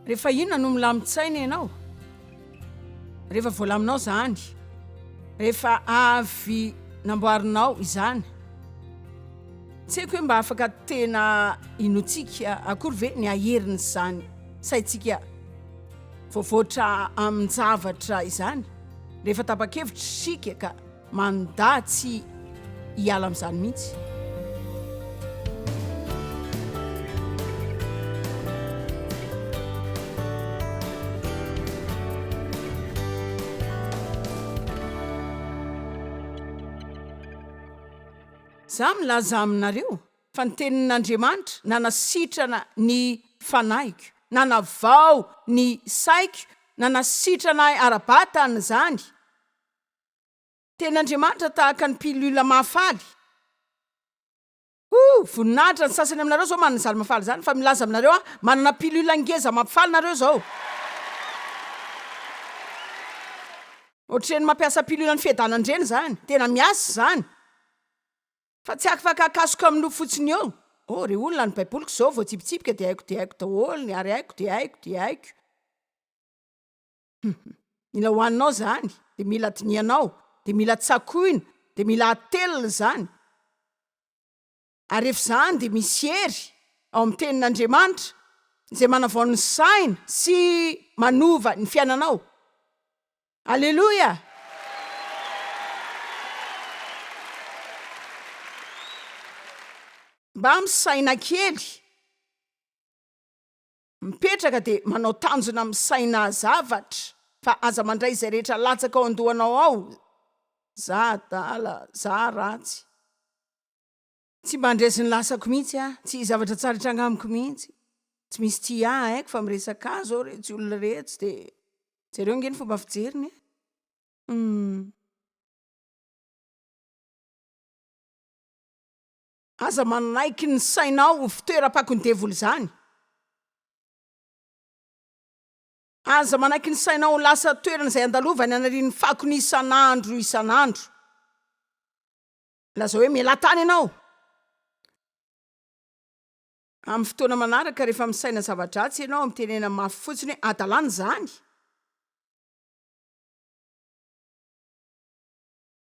Rehefa inona no milamin-tsaina ianao? Rehefa voalaminao zany, rehefa avy namboarinao izany, tsy haiko hoe mba afaka tena inotsika akory ve ny aherin'ny zany saintsika voavoatra amin-javatra izany, rehefa tapa-kevitra sika ka mandatsy hiala amin'izany mihitsy. Za milaza aminareo fa ny tenin'Andriamanitra nanasitrana ny fanaiko, nanavao ny saiko, nanasitrana ara-batana zany. Tenin'Andriamanitra tahaka ny pilula mahafaly. Voninahitra ny sasany aminareo zao manana zaly mahafaly zany, fa milaza aminareo manana pilula ngeza mampifaly nareo zao. Ohatrany mampiasa pilula ny fiadanandreny zany, tena miasa zany. Fa tsy afaka akasoka amin'ny loha fotsiny eo. Re olona ny baiboliko zao voatsipitsipika de haiko daholo, ny ary haiko de haiko. Mila hoaninao zany, de mila dinianao, de mila tsakoina, de mila atelina zany. Ary rehefa zany de misy hery ao amin'ny tenin'Andriamanitra izay manavao ny saina sy manova ny fiainanao. Alleluia! Mba amin'ny saina kely mipetraka de manao tanjona amin'ny saina zavatra, fa aza mandray izay rehetra latsaka ao andohanao ao. Za adala, za ratsy. Tsy mba andresiny lasako mihitsy tsy zavatra tsara itrangamiko mihitsy. Tsy misy ty haiko fa miresaka zao retsy olona retsy de jereo nge ny fomba fijeriny. Aza manaiky ny sainao ho fitoeram-pakony devoly zany. Aza manaiky ny sainao ho lasa toerana izay andalovany anarian'ny fakony isan'andro. Laza hoe mialatany ianao. Amin'ny fotoana manaraka rehefa misaina zava-dratsy ianao amitenena mafy fotsiny hoe adalany zany.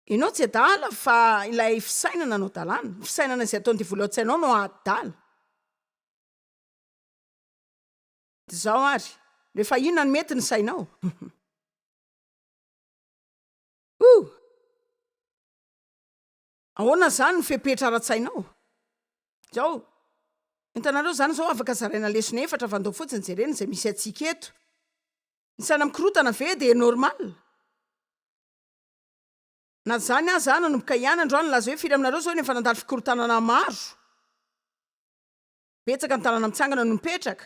Ianao tsy adala fa ilay fisainana no adalana. Fisainana izay ataony devoly ao an-tsainao no adala. De zao ary, rehefa inona no mety ny sainao? Ahoana zany ny fepetra ara-tsainao? Zao, hitanareo zany zao afaka zaraina lesona 4 vandao fotsiny jerena izay misy atsika eto. Ny saina mikorotana ve de normal? Na zany aza nanomboka ihany androany laza hoe firy aminareo zao nefa nandalo fikorotanana maro. Betsaka ny tanàna mitsangana no mipetraka.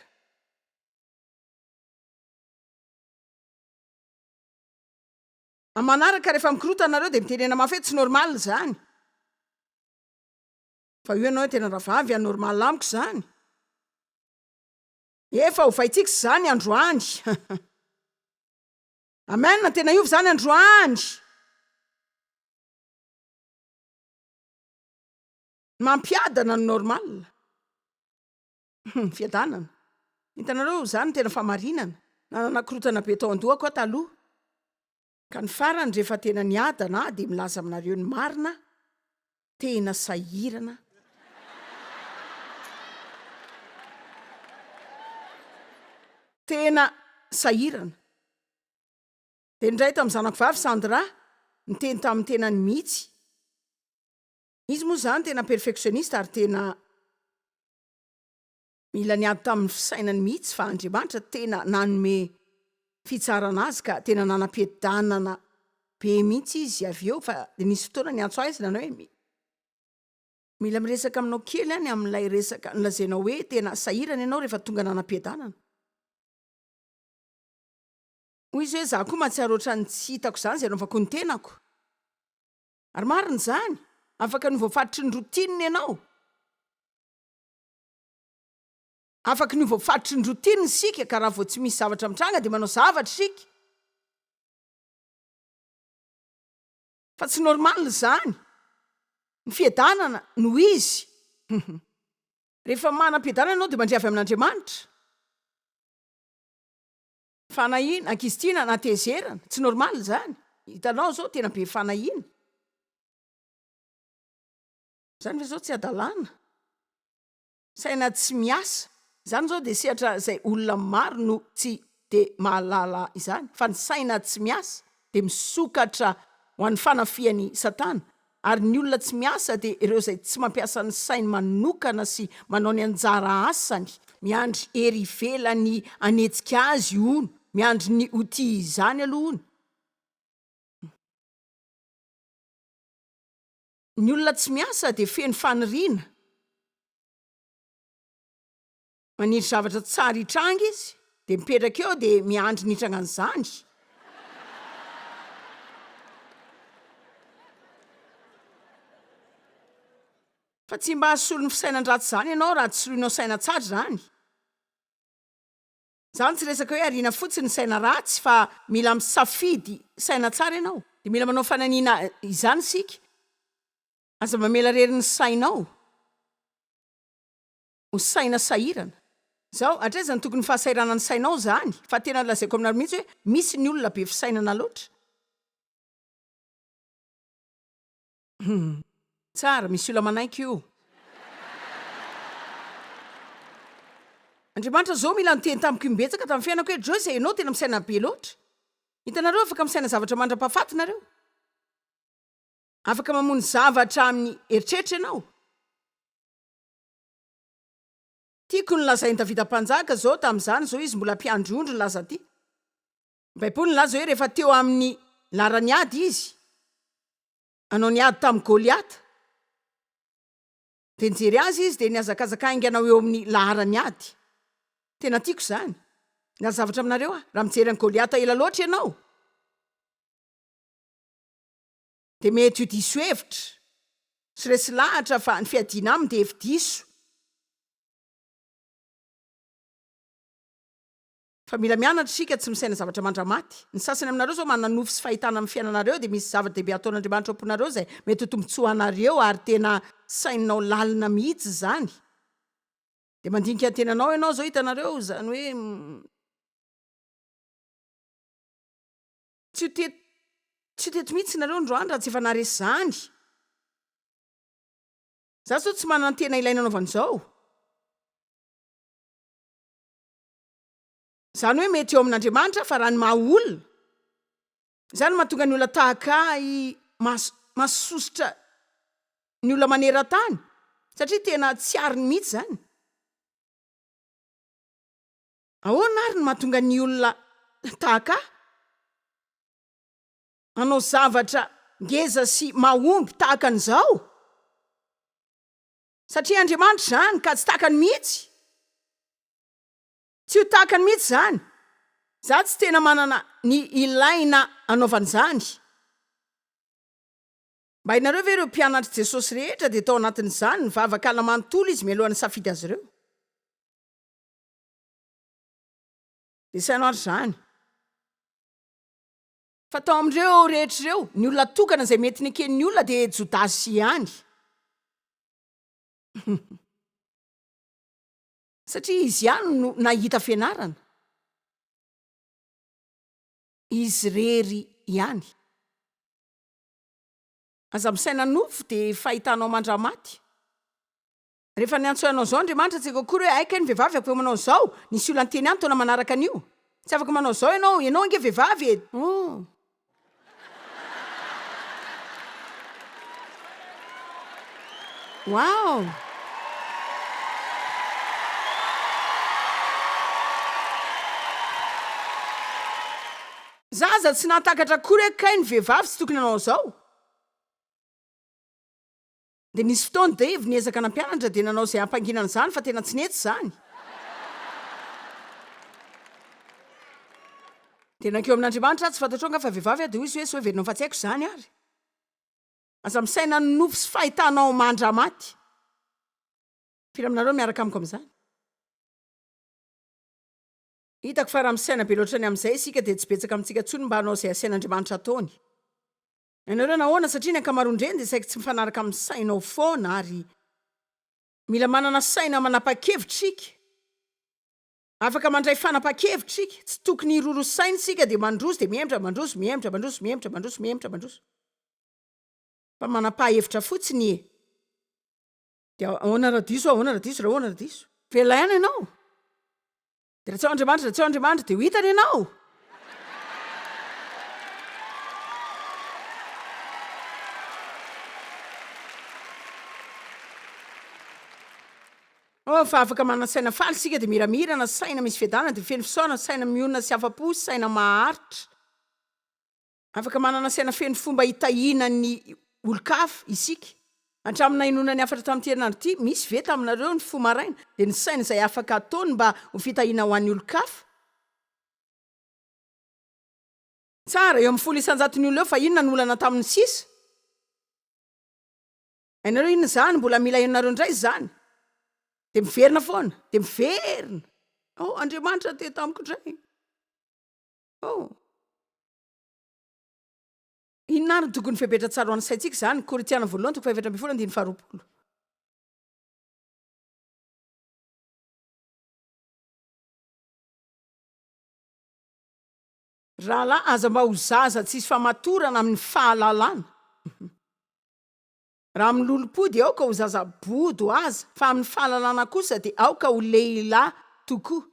Manaraka rehefa mikorotana nareo de mitenena mafy hoe tsy normal zany. Fa io ianao tena ravavy normal amiko zany. Efa hovaitsika zany androany. Amen, tena iovy zany androany. Mampiadana ny normal. Fiadanana. Hitanareo zany tena famarinana. Nanakorotana be tao an-doha koa taloha. Ka ny farany rehefa tena niadana de milaza aminareo ny marina, tena sahirana. Tena sahirana. De ndray tamin'ny zanako vavy Sandra, niteny tamin'ny tenany mihitsy. Izy moa zany tena perfectionniste ary tena mila niady tamin'ny fisainany mihitsy fa Andriamanitra tena nanome fitsarana azy ka tena nanam-piadanana be mihitsy izy avy eo fa nisy fotoana niantso azy nanao hoe mila miresaka aminao kely any amin'ilay resaka nolazainao hoe tena sahirana ianao rehefa tonga nanam-piadanana. Hoy izy hoe za koa mahatsiaro ohatrany tsy hitako zany zay anaovako ny tenako. Ary marina zany, afaka ny voafatry ny routine ianao. Afaka ny voafatry ny routine sika ka raha vao tsy misy zavatra mitranga de manao zavatra sika. Fa tsy normal zany. Ny fiadanana no izy. Rehefa manam-piadanana ianao de mandray avy amin'Andriamanitra. Fanahina, ankizy natezerana, tsy normal zany. Hitanao zao tena be fanahina. Zany fa zao tsy adalàna. Saina tsy miasa. Zany zao de sehatra zay olona maro no tsy de mahalala izany. Fa ny saina tsy miasa de misokatra ho an'ny fanafiany Satana. Ary ny olona tsy miasa de ireo zay tsy mampiasa ny sainy manokana sy manao ny anjara asany. Miandry hery ivelany anetsika azy hono. Miandry ny oti izany aloha hono. Ny olona tsy miasa de feno faniriana. Maniry zavatra tsara hitranga izy, de mipetraka eo de miandry nitranga an'izany. Fa tsy mba hasolo ny fisainan-dratsy zany ianao raha tsy soloinao saina tsara zany. Zany tsy resaka hoe ariana fotsiny ny saina ratsy, fa mila misafidy saina tsara ianao. De mila manao fananiana izany sika. Aza mamela rery ny sainao. Ho saina sahirana. Zao atrezany tokony fahasairana ny sainao zany. Fa tena lazaiko aminareo mihitsy hoe misy ny olona be fisainana loatra. Tsara, misy olona manaiky io. Andriamanitra zao mila niteny tamiko imbetsaka tamin'ny fiainako hoe Joyce, ianao tena misaina be loatra. Hitanareo afaka misaina zavatra mandra-pahafatinareo. Afaka mamono zavatra amin'ny eritreritra ianao. Tiako ny lazainy Davida mpanjaka zao tamin'izany, zao izy mbola mpiandry ondry laza ty. Baiboly nilaza hoe rehefa teo amin'ny larany ady izy, anao niady tamin'ny Goliata. De nijery azy izy de niazakazaka ainganao eo amin'ny laharany ady. Tena tiako zany. Na zavatra aminareo raha mijery an'i Goliata ela loatra ianao. De mety ho diso hevitra. Sy resy lahatra fa ny fiadiana aminy de hevi-diso. Fa mila mianatra sika tsy misaina zavatra mandramaty. Ny sasany aminareo zao manana nofo sy fahitana amin'ny fiainanareo de misy zava-dehibe ataon'Andriamanitra amponareo zay mety ho tombontsoa anareo ary tena saininao lalina mihitsy zany. De mandinika tenanao ianao zao hitanareo zany hoe tsy teto mihitsy nareo androany raha tsy efa naresy zany. Za zao tsy manana tena ilaina anaovan'izao. Zany hoe mety eo amin'Andriamanitra fa raha ny maha olona. Zany mahatonga ny olona tahaka masosotra ny olona maneran-tany. Satria tena tsy ariny mihitsy zany. Ahoana ary ny mahatonga ny olona tahaka anao zavatra ngeza sy mahomby tahaka an'izao? Satria Andriamanitra zany ka tsy tahaka ny mihitsy. Tsy ho tahaka ny mihitsy zany. Za tsy tena manana ny ilaina anaovan'izany. Mba hainareo ve ireo mpianatry Jesosy rehetra de tao anatin'izany ny vavaka manontolo izy mialohan'ny safidy azy ireo. De sainao ary zany. Fa tao amindreo rehetr'ireo ny olona tokana zay mety neken'ny olona de Jodasy ihany. Satria izy ihany no nahita fianarana. Izy rery ihany. Aza misaina nofo de fahitanao mandramaty. Rehefa niantso anao zao Andriamanitra tsy akory hoe aika ny vehivavy afaka manao zao. Nisy olona nyteny any taona manaraka an'io. Tsy afaka manao zao ianao ange vehivavy e. Wow. Zaza tsy nahatakatra akory hoe kay ny vehivavy tsy tokony anao zao. De nisy fotoana Dave niezaka nampianatra de nanao zay ampanginana zany fa tena tsy netsy zany. De nankeo amin'Andriamanitra tsy fantatrao nga fa vehivavy de izy hoe sy hoe verinao fa tsy haiko zany ary. Aza misaina ny nofo sy fahitanao mandramaty. Firy aminareo miaraka amiko amin'izany. Hitako fa raha misaina be loatra ny amin'izay isika de tsy betsaka amintsika ntsony mba hanao zay asian'Andriamanitra ataony. Ianareo nahoana satria ny ankamaroan-dreny de saika tsy mifanaraka amin'ny sainao foana ary mila manana saina manapa-kevitra sika. afaka mandray fanapa-kevitra sika, tsy tokony irorosainy sika de mandroso de miemtra. Fa manapa-hevitra fotsiny e. De ahoana raha diso. Velaina ianao. De raha tsy ao Andriamanitra de ho hitany ianao. Fa afaka manasaina faly sika de miramirana, saina misy fiadanana de feno fisaona, saina mionona sy afa-po, saina maharitra. Afaka manana saina feno fomba hitahinan'ny olo-kafa isika. Hatramina Inona ny afatra tamin'ity herinandro ity, misy ve taminareo ny fo maraina de ny saina izay afaka ataony mba ho fitahiana ho an'ny olo-kafa. Tsara, eo amin'ny 100 ny olona eo fa inona ny olana tamin'ny sisa? Hainareo inona zany, mbola mila henonareo indray zany. De miverina foana, de miverina. Andriamanitra te tamiko indray. Inona ary tokony fepetra tsara ho an'ny saintsika zany? Korintiana 2:7-20. Rahalahy, aza mba ho zaza tsisy famatorana amin'ny fahalalana. Raha amin'ny lolopody aoka ho zaza body ho aza, fa amin'ny fahalalana kosa de aoka ho lehilahy tokoa.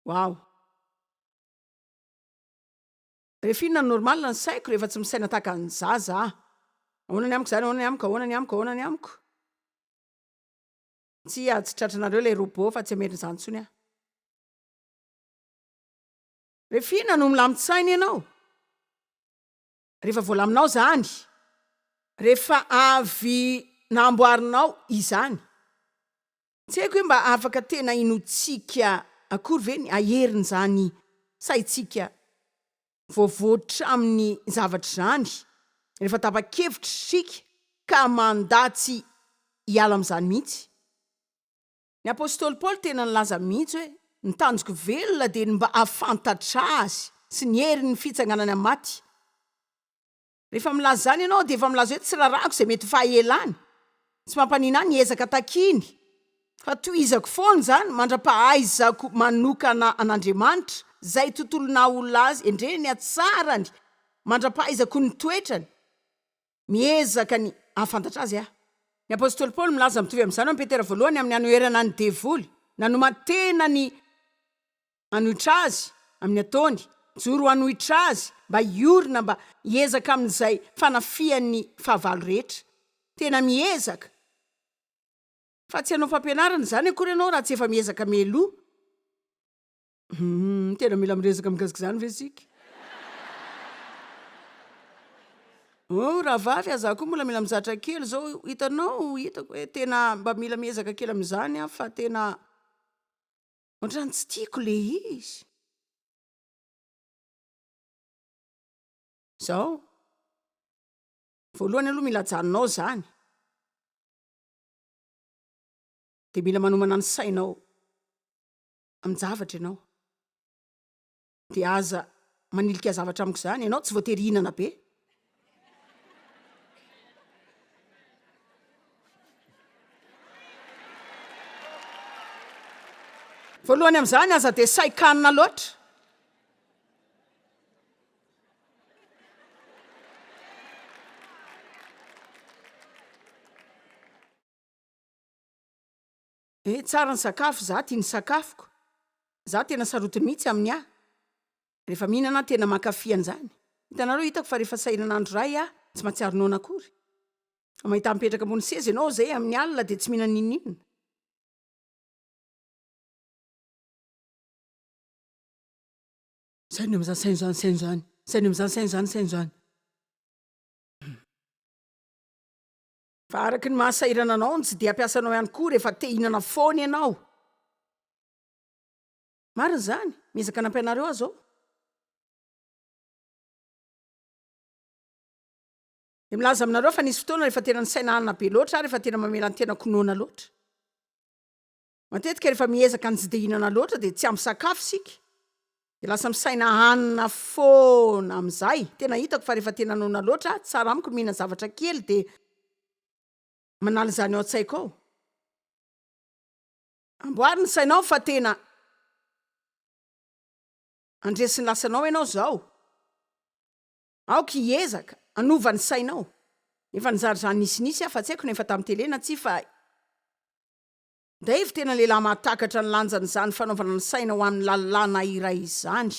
Wow. Rehefa inona normal ny saiko rehefa tsy misaina tahaka ny zaza ah. Ahoana ny amiko. Tsy tsy tratranareo ilay robot fa tsy hamerina izany intsony ah. Rehefa inona no milamin-tsaina ianao? Rehefa voalaminao zany. Rehefa avy namboarinao izany. Tsy haiko hoe mba afaka tena inotsika akory ve ny aheriny zany saitsika voavoatra amin'ny zavatra zany. Rehefa tapa-kevitra sika ka mandatsy hiala amin'izany mihitsy. Ny apôstôly Paoly tena nilaza mihitsy hoe ny tanjoko velona de ny mba afantatra azy sy ny herin'ny fitsanganana amin'ny maty. Rehefa milaza zany ianao de efa milaza hoe tsy rarako izay mety fahaelany. Tsy mampanina ny ezaka takiny. Fa tohizako foana zany mandra-pahaizako manokana an'Andriamanitra zay tontolona olona azy endreny atsarany, mandra-pahaizako ny toetrany, miezaka ny afantatra azy ah. Ny apôstôly Paoly milaza mitovy amin'izany amin'ny Petera 1 amin'ny anoherana ny devoly, nanomatena ny anohitra azy amin'ny ataony, joro anohitra azy mba iorina mba hiezaka amin'izay fanafian'ny fahavalo rehetra. Tena miezaka. Fa tsy hanao fampianarana zany akory ianao raha tsy efa miezaka meloha. Tena mila mirezaka mikasika zany ve sika? Raha vavy aza koa mbola mila mizatra kely zao, hitako hoe tena mba mila miezaka kely amin'izany ah, fa tena ohatrany tsy tiako le izy. Zao voalohany aloha mila hajanonao zany. De mila manomana ny sainao amin'ny-javatra ianao. De aza manilika zavatra amiko zany, ianao tsy voatery hinana be. Voalohany amin'izany aza de saikanina loatra. Tsara ny sakafo, za tia ny sakafoko. Za tena sarotiny mihitsy amin'ny ah. Rehefa mihinana tena mankafy an'izany. Hitanareo, hitako fa rehefa sahiranandro ray ah, tsy mahatsiaro noana akory. Mahita mipetraka ambony seza ianao zay amin'ny alina de tsy mihinana ninninona. Sainy amin'izany sainy. Fa araky ny mahasahirana anao tsy de ampiasanao ihany koa rehefa te hinana foana ianao. Marina zany, miezaka nampianareo azy ao. De milaza aminareo fa nisy fotoana rehefa tena nisaina hanina be loatra, rehefa tena mamela ny tena konoana loatra. Matetika rehefa miezaka ny tsy de hinana loatra de tsy ampy sakafo sika. De lasa misaina hanina foana amin'izay. Tena hitako fa rehefa tena nona loatra, tsara amiko mihina zavatra kely de manala izany ao an-tsaiko ao. Amboary ny sainao fa tena andresiny lasanao ianao zao aoka hiezaka anova ny sainao efa nizary zany nisinisy fa tsy haiko nefa tamin'ny telena tsy fa Dave tena lehilahy mahatakatra ny lanjany zany fanaovana ny saina ho amin'ny lalàna iray izany.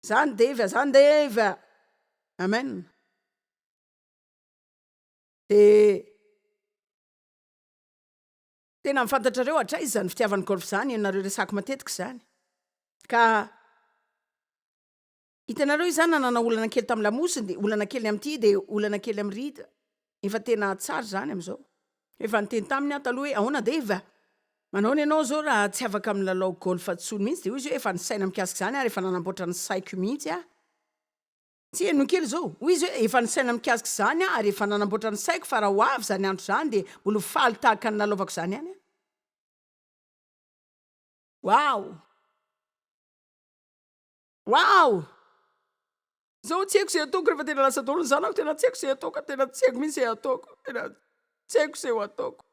Zany Dave. Amen. Tena mifantatrareo hatray zany fitiavany golf zany ianareo resako matetika zany. Ka hitanareo izany nanana olana kely tamin'ny lamosiny de olana kely amin'ity de olana kely amin'ny rida. Efa tena tsara zany am'izao. Efa niteny taminy taloha hoe ahoana Dave? Manao ny ianao zao raha tsy afaka amin'ny lalao golf tsony mihitsy de hoy izy hoe efa nisaina mikasika zany ary efa nanamboatra ny saiko mihitsy a. Tsy eno kely zao. Hoy izy hoe efa nisaina mikasika zany ary efa nanamboatra ny saiko fa raha ho avy zany andro zany de mbola faly tahaka ny nalaovako zany any. Wow! Zao tsy haiko zay ataoko rehefa tena lasa taolony zany ako tena tsy haiko zay ataoko tena tsy haiko mihitsy zay ataoko tena tsy haiko zay ho ataoko.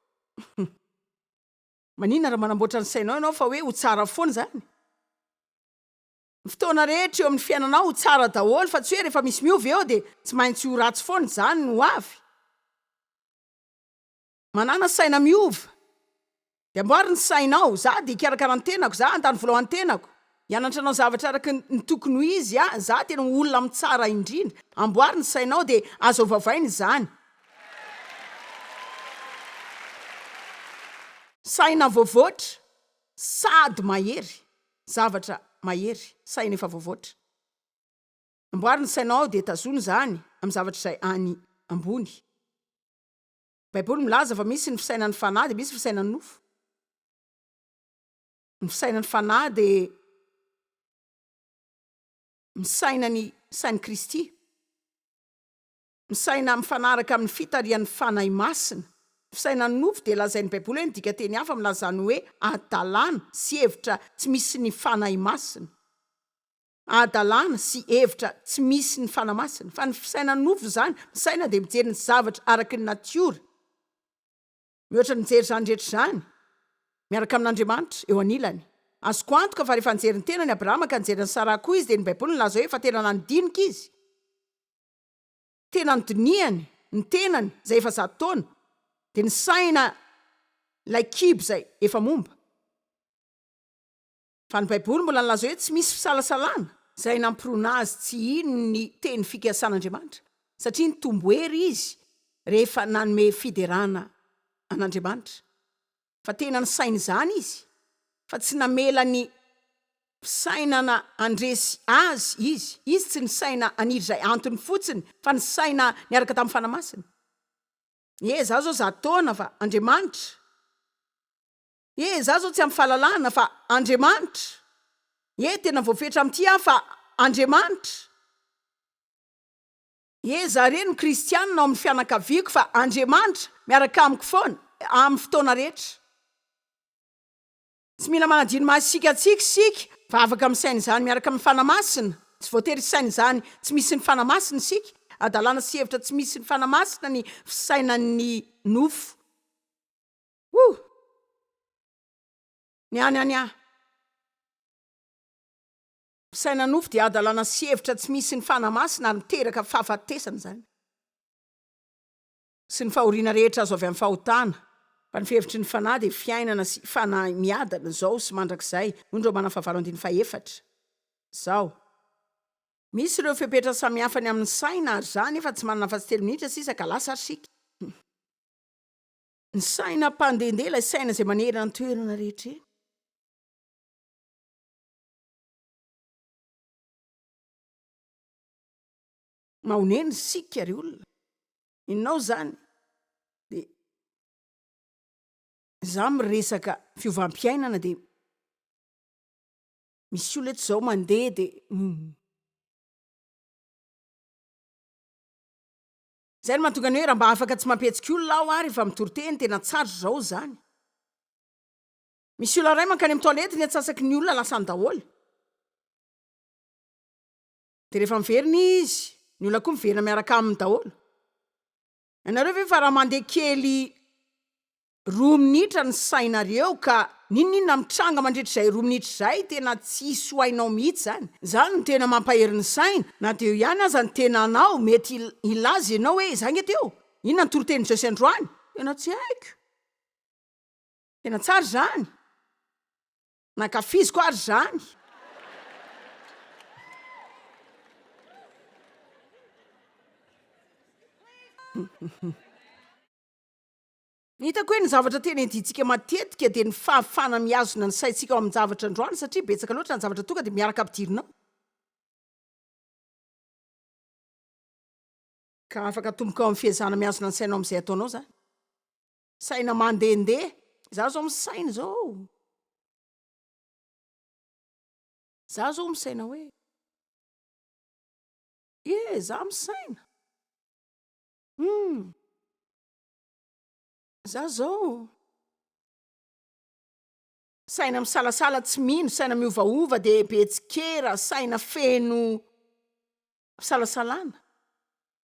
Maninona raha manamboatra ny sainao ianao fa hoe ho tsara foana zany. Ny fotoana rehetra eo amin'ny fiainanao ho tsara daholo fa tsy hoe rehefa misy miova eo de tsy maintsy ho ratsy foana zany no avy. Manana saina miova de amboary ny sainao za de hikarakara ny tenako za andany voalohan'ny tenako hianatra anao zavatra araka ny tokony ho izy za tena olona mitsara indrindra amboary ny sainao de azo vavainy zany. Saina voavoatra sady mahery zavatra mahery saina efa voavoatra. Amboary ny sainao de tazony zany amin'ny zavatra izay any ambony. Baiboly milaza fa misy ny fisainan'ny fanahy de misy fisainan'ny nofo. Ny fisainan'ny fanahy de misaina ny sain'i Kristy. Misaina mifanaraka amin'ny fitarian'ny fanahy masina. Fisainan'ny nofo de lazain'ny Baiboly hoe ny dika teny hafa milazany hoe adalàna sy hevitra tsy misy ny fanahy masina. Adalàna sy hevitra tsy misy ny fanahy masina. Fa ny fisainan'ny nofo zany misaina de mijery ny zavatra araka ny natiora. Mihoatra ny mijery zany rehetra zany miaraka amin'Andriamanitra eo anilany. Azoko antoka fa rehefa nijery ny tenany Abrahama ka nijery ny Sara koa izy de ny Baiboly nilaza hoe fa tena nanidinika izy. Tena nodiniany ny tenany zay efa 100 taona de ny saina lay kibo zay efa momba. Fa ny Baiboly mbola nilaza hoe tsy misy fisalasalana zay nampirona azy tsy ino ny teny fikasan'Andriamanitra satria nitombo hery izy rehefa nanome fiderana an'Andriamanitra. Fa tena ny saina zany izy fa tsy namela ny fisainana andresy azy izy tsy ny saina aniry zay antony fotsiny fa ny saina niaraka tamin'ny fanamasina. Za zao 100 taona fa Andriamanitra. Za zao tsy amin'ny fahalalana fa Andriamanitra. Tena voafetra amin'ity fa Andriamanitra. Za reny kristianina ao amin'ny fianakaviako fa Andriamanitra miaraka amiko foana amin'ny fotoana rehetra. Tsy mila manadino masika sika fa afaka misaina zany miaraka amin'ny fanamasina. Tsy voatery saina zany tsy misy ny fanamasina sika. Adalàna sy hevitra tsy misy ny fanamasina ny fisainan'ny nofo. Ny any. Fisainan'ny nofo dia adalàna sy hevitra tsy misy ny fanamasina ary miteraka fahafatesana zany. Sy ny fahoriana rehetra azo avy amin'ny fahotana. Fa ny fihevitry ny fanahy de fiainana sy fanahy miadana zao sy mandrakizay. Ondro manana fahavalo andiny faefatra. Zao. Misy ireo fepetra samihafa ny amin'ny saina ary zany efa tsy manana afa-tsy 3 minitra sisa ka lasa sika. Ny saina mpandehandeha ilay saina izay manerana ny toerana rehetra. Mahoneny sika ry olona. Inao zany de za miresaka fiovam-piainana de misy olona eto zao mandeha de zay no mahatonga ny hoe raha mba afaka tsy mampetsika olona aho ary efa mitoriteny tena tsara zao zany. Misy olona ray mankany amin'ny toalety ny atsasaky ny olona lasany daholo. De rehefa miverina izy ny olona koa miverina miaraka aminy daholo. Ianareo ve fa raha mandeha kely 2 minitra ny sainareo ka ninninona mitranga mandritra zay 2 minitra zay tena tsisy hoainao mihitsy zany no tena mampaherin'ny saina na teo ihany aza ny tenanao mety ilaza ianao hoe za nge teo inona ny toroteny Joyce androany tena tsy haiko tena tsara zany nakafiziko ary zany hitako hoe ny zavatra tena enditsika matetika de ny fahafana miazona ny saitsika ao amin'ny zavatra androany satria betsaka loatra ny zavatra tonga de miaraka ampidirinao ka afaka tomboka ao amin'ny fihezana miazona ny sainao amin'izay ataonao zany saina mandehandeha za zao misaina zao misaina hoe za misaina za zao saina misalasala tsy mino saina miovaova de betsikera saina feno fisalasalana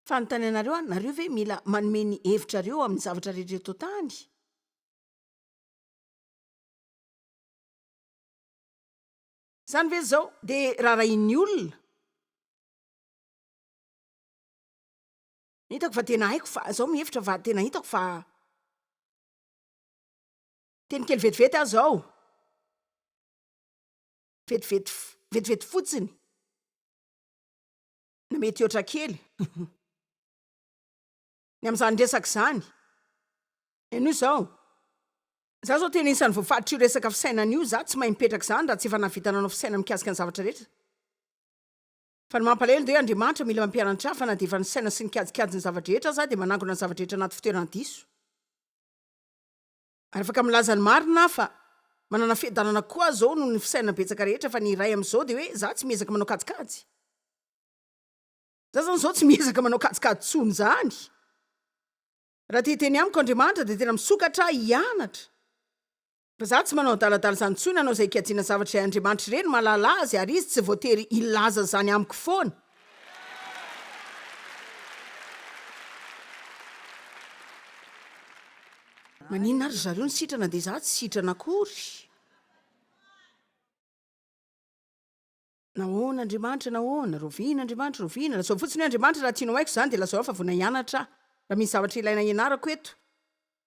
fa nytany anareo nareo ve mila manomeny hevitrareo amin'ny zavatra rehetra tao tany zany ve zao de raharahin'ny olona hitako fa tena haiko fa zao mihevitra fa tena hitako fa teny kely vetivety azy zao vetivety fotsiny na mety oatra kely ny am'izany resaka zany eno zao za zao tena isan'ny voafaritra io resaka fisainana io za tsy mahay mipetraka zany raha tsy efa navitananao fisaina mikasika ny zavatra rehetra fa ny mampalahelo de Andriamanitra mila mampianatra fa na de efa ny saina sy nikajikajy ny zavatra rehetra za de manangona ny zavatra rehetra anaty fitoerana diso ary afaka milaza ny marina fa manana fiadanana koa zao no ny fisaina betsaka rehetra fa ny iray am'izao de hoe za tsy miezaka manao kajikajy za zany zao tsy miezaka manao kajikajy tsony zany raha teteny amiko Andriamanitra de tena misokatra hianatra fa za tsy manao daladala zany tsony anao zay ikajiana zavatra zay Andriamanitra ireny malala azy ary izy tsy voatery ilaza zany amiko foana maninona ary zareo ny sitrana de za tsy sitrana akory nahoana Andriamanitra nahoana roviana lazao fotsiny hoe Andriamanitra raha tianao haiko zany de lazao fa vona hianatra raha misy zavatra ilaina ianarako eto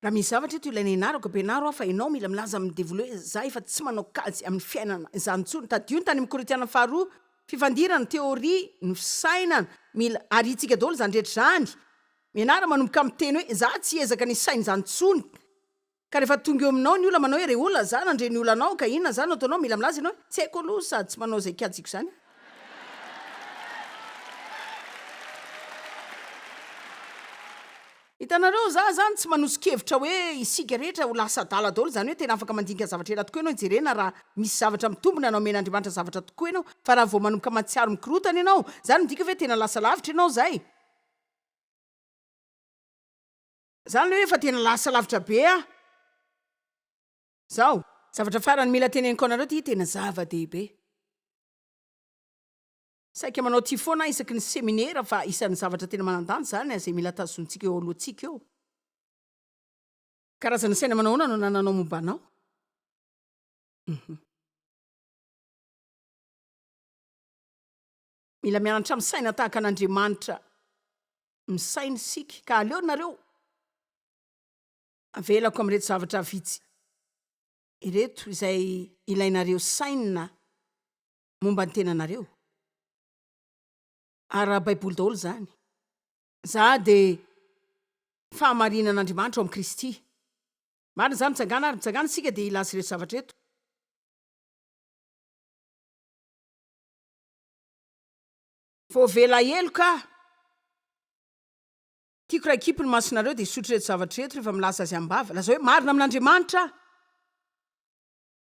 raha misy zavatra eto ilaina ianarako ampianaro fa ianao mila milaza amin'ny développer za efa tsy manao kajy amin'ny fiainana zany tsony tadio ny tany amin'ny Korintiana 2 fifandirana ny teoria ny fisainana mila aritsika daholo zany rehetra zany mianara manomboka amin'ny teny hoe za tsy ezaka ny saina zany tsony ka rehefa tonga eo aminao ny olona manao hoe re olona za nandre ny olanao ka inona zany ataonao mila milaza ianao tsy haiko aloha sady tsy manao zay kajiko zany hitanareo za zany tsy manosokevitra hoe isika rehetra ho lasa dala daholo zany hoe tena afaka mandinika zavatra ela tokoa ianao jerena raha misy zavatra mitombona anao men'Andriamanitra zavatra tokoa ianao fa raha vao manomboka matsiaro mikorotana ianao zany midika hoe tena lasa lavitra ianao zay zany le hoe efa tena lasa lavitra be zao zavatra farany mila teneniko anareo ty tena zava-dehibe saika manao ty foana isaky ny seminaira fa isan'ny zavatra tena manandany zany zay mila tazontsika eo alohantsika eo karazana saina manahoana no nananao momba anao mila mianatra misaina tahaka an'Andriamanitra misaina sika ka aleo nareo avelako amin'reto zavatra vitsy ireto izay ilainareo saina momba ny tenanareo ara baiboly daholo zany za de fahamarinan'Andriamanitra ao amin'ny Kristy marina zany mitsangana ary mitsangana sika de ilazy reto zavatra eto voavela elo ka tiako raha ekipo ny masonareo de isotro reto zavatra reto rehefa milaza azy ambava laza hoe marina amin'Andriamanitra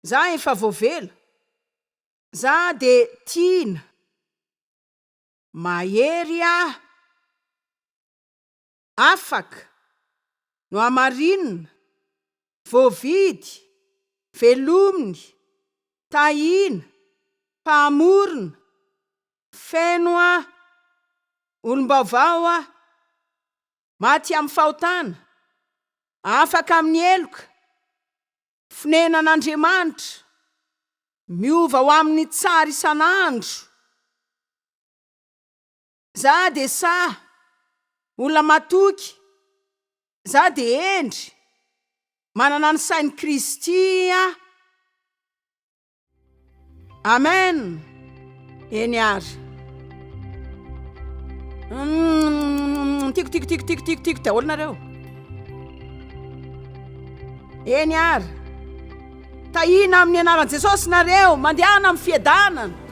za efa voavela za de tiana mahery afaka no amarinina voavidy velominy tahina mpamorona feno olom-baovao maty amin'ny fahotana afaka amin'ny eloka finenan'Andriamanitra miova ho amin'ny tsara isan'andro. Za de sa olona matoky, za de endry manana ny sainy Kristy amen. Eny ary tiko daholo nareo. Eny ary tahina amin'ny anaran'i Jesosy nareo, mandehana amin'ny fiadanana.